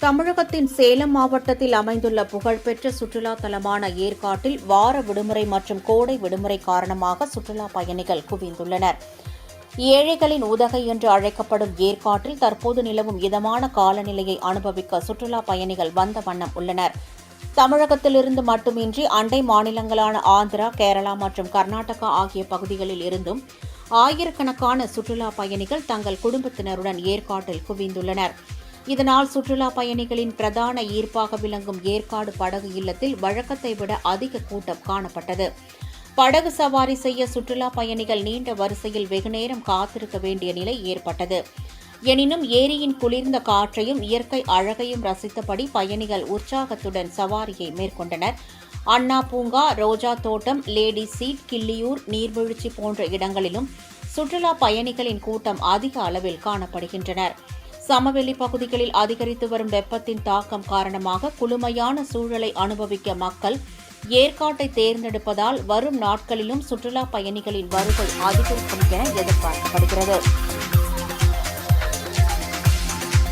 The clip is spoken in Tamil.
தமிழகத்தின் சேலம் மாவட்டத்தில் அமைந்துள்ள புகழ்பெற்ற சுற்றுலா தலமான ஏற்காட்டில் வார விடுமுறை மற்றும் கோடை விடுமுறை காரணமாக சுற்றுலா பயணிகள் குவிந்துள்ளனர். ஏழைகளின் உதகை என்று அழைக்கப்படும் ஏற்காட்டில் தற்போது நிலவும் இதமான காலநிலையை அனுபவிக்க சுற்றுலா பயணிகள் வந்த வண்ணம் உள்ளனர். தமிழகத்திலிருந்து மட்டுமின்றி அண்டை மாநிலங்களான ஆந்திரா, கேரளா மற்றும் கர்நாடகா ஆகிய பகுதிகளில் இருந்தும் ஆயிரக்கணக்கான சுற்றுலா பயணிகள் தங்கள் குடும்பத்தினருடன் ஏற்காட்டில் குவிந்துள்ளனர். இதனால் சுற்றுலா பயணிகளின் பிரதான ஈர்ப்பாக விளங்கும் ஏற்காடு படகு இல்லத்தில் வழக்கத்தை விட அதிக கூட்டம் காணப்பட்டது. படகு சவாரி செய்ய சுற்றுலா பயணிகள் நீண்ட வரிசையில் வெகுநேரம் காத்திருக்க வேண்டிய நிலை ஏற்பட்டது. எனினும் ஏரியின் குளிர்ந்த காற்றையும் இயற்கை அழகையும் ரசித்தபடி பயணிகள் உற்சாகத்துடன் சவாரியை மேற்கொண்டனர். அண்ணா பூங்கா, ரோஜா தோட்டம், லேடி சீட், கிள்ளியூர் நீர்வீழ்ச்சி போன்ற இடங்களிலும் சுற்றுலா பயணிகளின் கூட்டம் அதிக அளவில் காணப்படுகின்றனர். சமவெளி பகுதிகளில் அதிகரித்து வரும் வெப்பத்தின் தாக்கம் காரணமாக குளுமையான சூழலை அனுபவிக்க மக்கள் ஏற்காட்டை தேர்ந்தெடுப்பதால் வரும் நாட்களிலும் சுற்றுலா பயணிகளின் வருகை அதிகரிக்கும் என எதிர்பார்க்கப்படுகிறது.